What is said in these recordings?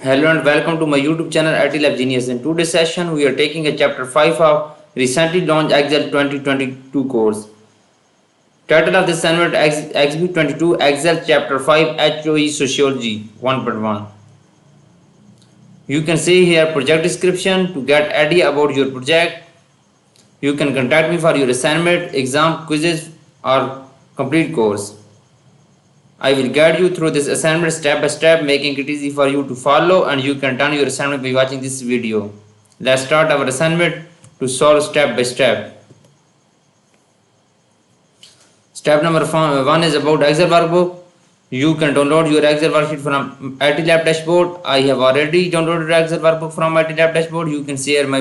Hello and welcome to my YouTube channel IT Lab Genius. In today's session, we are taking a chapter 5 of recently launched Excel 2022 course. Title of this assignment XB22 Excel chapter 5 HOE Sociology 1.1. You can see here project description to get idea about your project. You can contact me for your assignment, exam, quizzes or complete course. I will guide you through this assignment step by step, making it easy for you to follow, and you can turn your assignment by watching this video. Let's start our assignment to solve step by step. Step number 1 is about Excel workbook. You can download your Excel worksheet from IT Lab dashboard. I have already downloaded Excel workbook from IT Lab dashboard. You can share my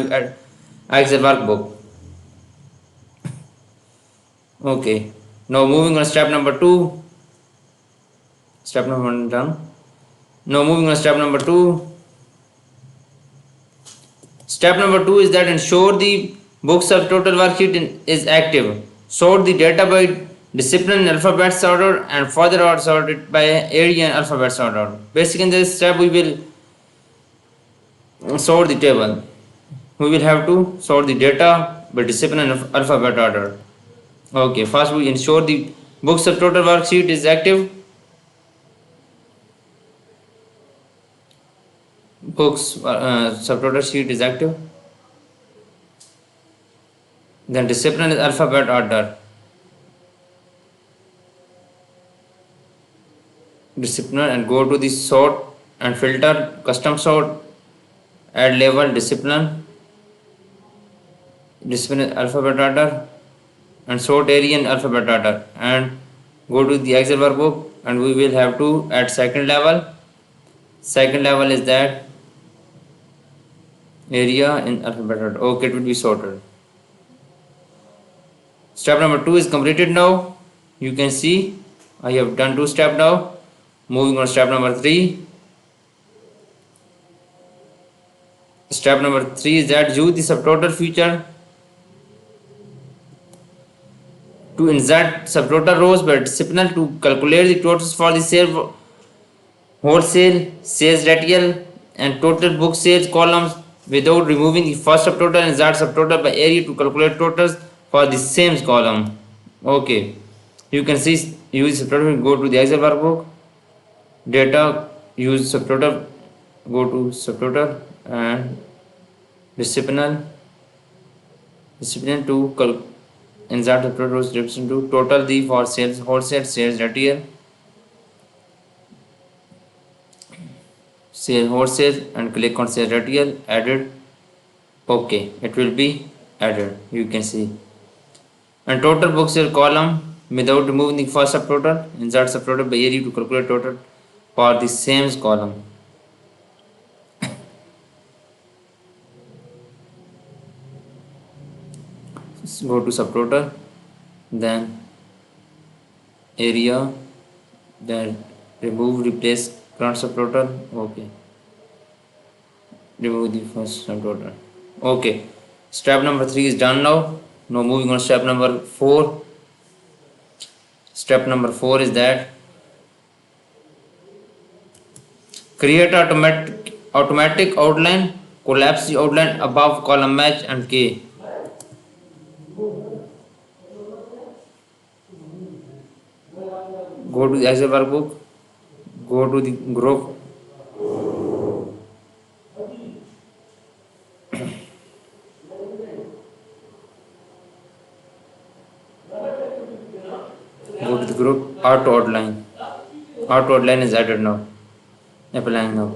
Excel workbook. Okay. Now moving on step number 2. Step number 1 done. Now moving on step number 2. Step number 2 is that ensure the book subtotal worksheet is active. Sort the data by discipline in alphabets order and further sort it by area and alphabets order. Basically in this step we will sort the table. We will have to sort the data by discipline and alphabet order. Okay, first we ensure the book subtotal worksheet is active. Books subtotal sheet is active. Then discipline is alphabet order. Discipline and go to the sort and filter custom sort, add label discipline alphabet order and sort area in alphabet order, and go to the Excel workbook and we will have to add second level. Second level is that area in alphabet order. Okay, it will be sorted. Step number 2 is completed now. You can see I have done 2 steps now. Moving on step number 3. Step number 3 is that use the subtotal feature to insert subtotal rows by discipline to calculate the totals for the sale, wholesale, sales retail and total book sales columns without removing the first subtotal. Insert subtotal by area to calculate totals for the same column. Okay, you can see use subtotal. Go to the Excel workbook. Data, use subtotal, go to subtotal and discipline to insert the total description to total the for sales, wholesale, sales retail, sales wholesale and click on sales retail, added. Okay, it will be added, you can see. And total book sale column without removing the first subtotal, insert subtotal by area to calculate total for the same column. Go to subtotal, then area, then remove replace current subtotal. Okay, remove the first subtotal. Okay, step number 3 is done now. Now moving on step number 4. Step number 4 is that create automatic outline, collapse the outline above column match and K. Go to the Excel workbook, go to the group, go to the group, auto outline. Auto outline is added now. Applying now.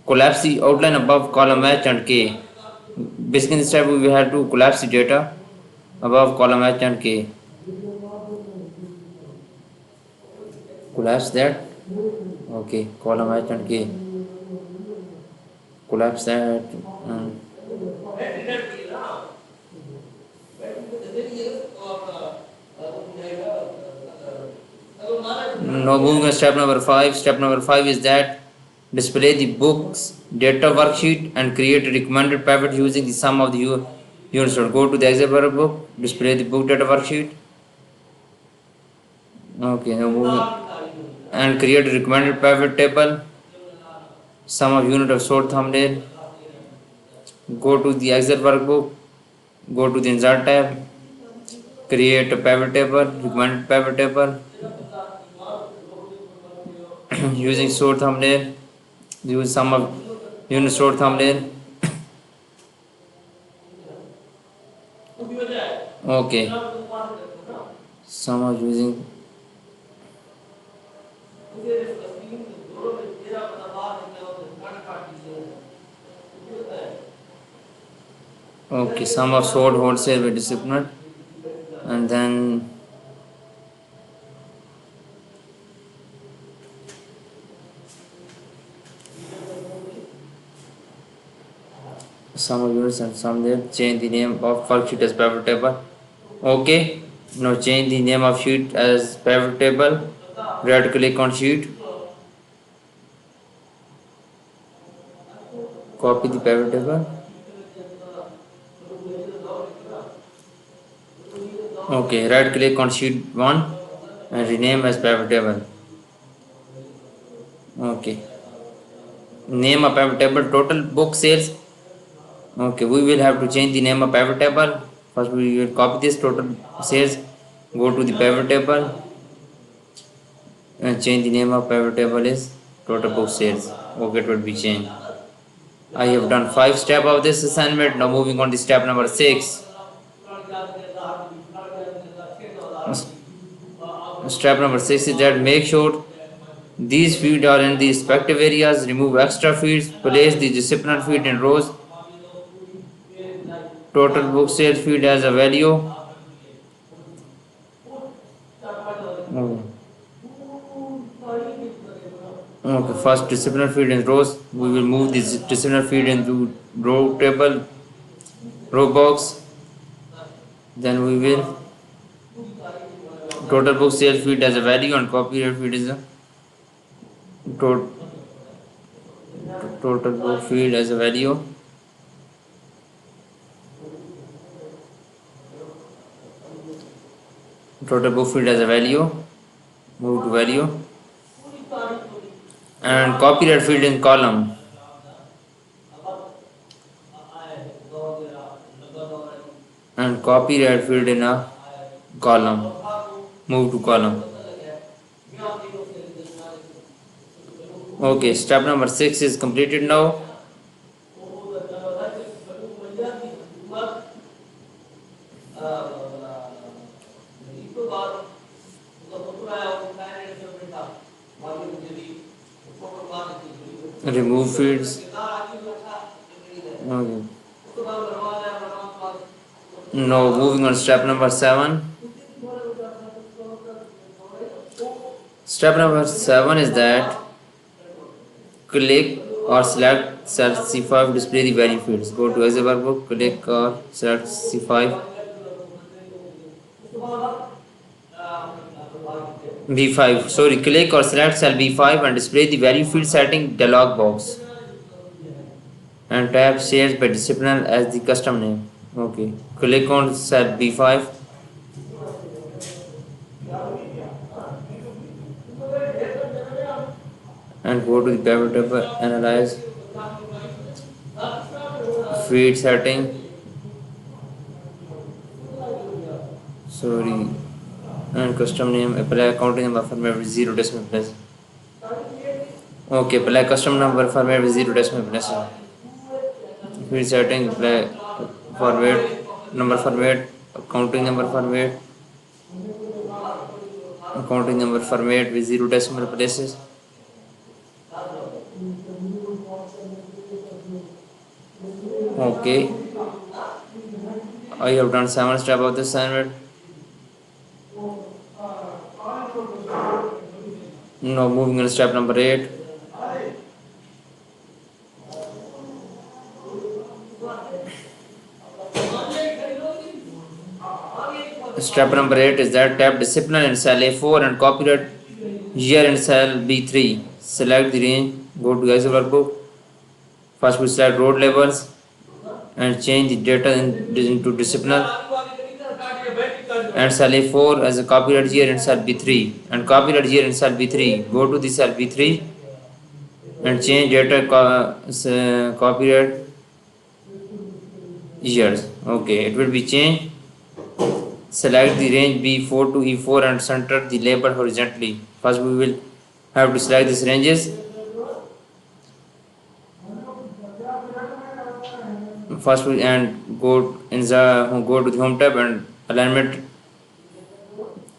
Collapse the outline above column H and K. Basically in this step we have to collapse the data above column H and K. Collapse that. Okay, column H and K. Collapse that. Now moving on step number 5. Step number 5 is that display the book's data worksheet and create a recommended pivot using the sum of the units. Go to the Excel workbook, display the book data worksheet. Okay, now moving and create a recommended pivot table Sum of unit of short thumbnail. Go to the Excel workbook. Go to the insert tab. Create a pivot table, recommended pivot table using short thumbnail. Use sum of unit short thumbnail. Okay. Sum of using. Okay, sum of short wholesale with discipline, and then sum of units and sum there. Change the name of worksheet as pivot table. Okay. Now change the name of sheet as pivot table. Right click on sheet. Copy the pivot table. Okay, right click on sheet 1 and rename as pivot table. Okay. Name of pivot table total book sales. Okay, we will have to change the name of pivot table. First we will copy this total sales. Go to the pivot table and change the name of pivot table is total book sales. Okay, it will be changed. I have done 5 steps of this assignment. Now moving on to step number 6. Step number 6 is that make sure these fields are in the respective areas. Remove extra fields. Place the disciplinary field in rows. Total book sales field has a value. Okay, first disciplinary field in rows. We will move this disciplinary field into row table, row box. Then we will total book sales field as a value and copyright field is a total book field as a value. Total book field as a value. Move to value. And copyright field in column. And copyright field in a column. Move to column. Okay, step number 6 is completed now. Remove fields. Okay. Now moving on step number 7. Step number 7 is that click or select cell C5 display the value fields. Go to Excel workbook, click or select C5 B5. Sorry, click or select cell B5 and display the value field setting dialog box. And tab shares by discipline as the custom name. Okay, click on cell B5 and go to the pivot table, analyze feed setting. Sorry, and custom name. Apply counting number format with 0 decimal place. Okay, apply custom number format with 0 decimal place. Feed setting, apply format, number format, counting number format, counting number format with 0 decimal places. Okay, I have done 7 steps of this assignment. Now moving on to step number 8. Step number 8 is that tab discipline in cell A4 and copyright year in cell B3. Select the range, go to Excel workbook. First we select road labels and change the data into discipline. And cell A4 as a copyright year in cell B3 and copyright year in cell B3. Go to the cell B3 and change data copyright years. Okay, it will be changed. Select the range B4 to E4 and center the label horizontally. First we will have to select these ranges. First we and go to the home tab and alignment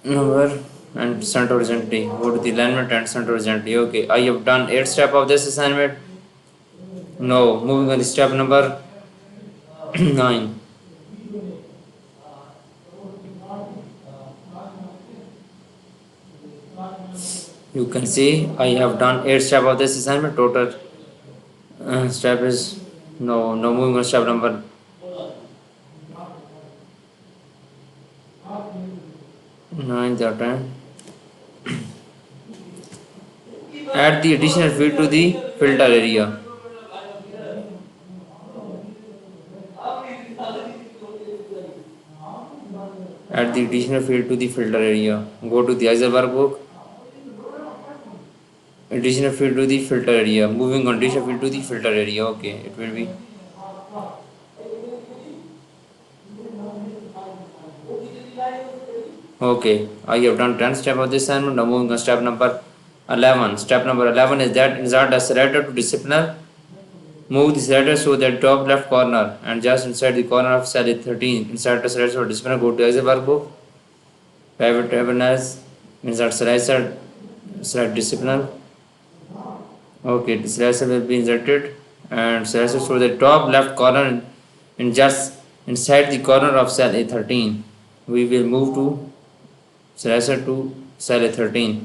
number and center horizontally. Go to the alignment and center horizontally. Okay, I have done 8 steps of this assignment. Now moving on to step number 9. You can see I have done 8 steps of this assignment. Total step is no moving on step number 9 that time. Add the additional field to the filter area. Add the additional field to the filter area. Go to the Excel workbook. Additional field to the filter area. Moving on additional field to the filter area. Okay, it will be. Okay, I have done 10 steps of this assignment. Now moving on step number 11. Step number 11 is that insert a selector to discipliner. Move the selector so that top left corner and just inside the corner of cell 13. Insert a selector for discipliner. Go to Excel workbook. Pivot table as insert slicer. Select discipliner. Okay, the slicer will be inserted and slicer so the top left corner and just inside the corner of cell A13. We will move to slicer to cell A13.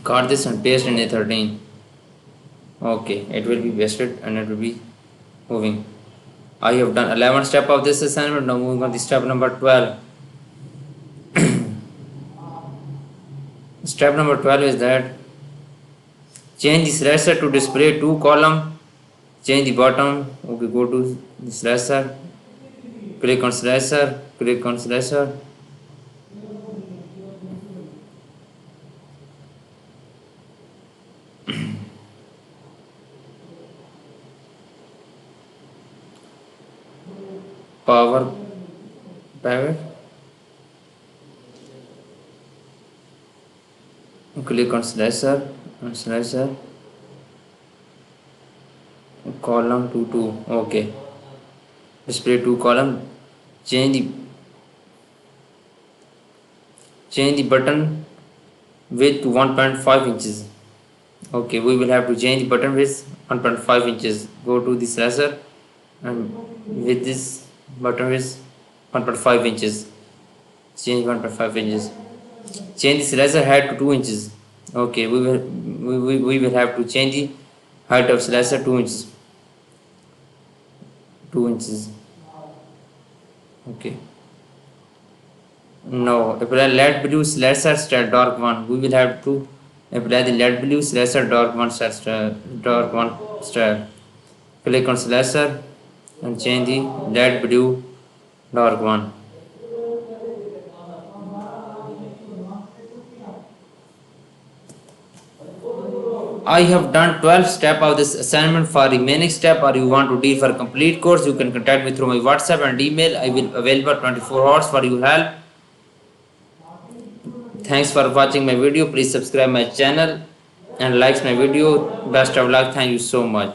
Cut this and paste in A13. Okay, it will be pasted and it will be moving. I have done 11 steps of this assignment. Now moving on to step number 12. Step number 12 is that change the slicer to display 2 column. Change the bottom. Okay, go to the slicer. Click on slicer. Click on slicer. Power pivot. Click on slicer and slicer. Column to 2. Okay. Display 2 column. Change the button width to 1.5 inches. Okay, we will have to change the button width 1.5 inches. Go to the slicer and with this button width 1.5 inches. Change 1.5 inches. Change the slicer height to 2 inches. Okay, we will have to change the height of slicer 2 inches. 2 inches. Okay. No, apply light blue slicer style dark one. We will have to apply the light blue slicer dark one style. Click on slicer and change the light blue dark one. I have done 12 steps of this assignment. For remaining step or you want to deal for complete course, you can contact me through my WhatsApp and email. I will available 24 hours for your help. Thanks for watching my video. Please subscribe my channel and like my video. Best of luck. Thank you so much.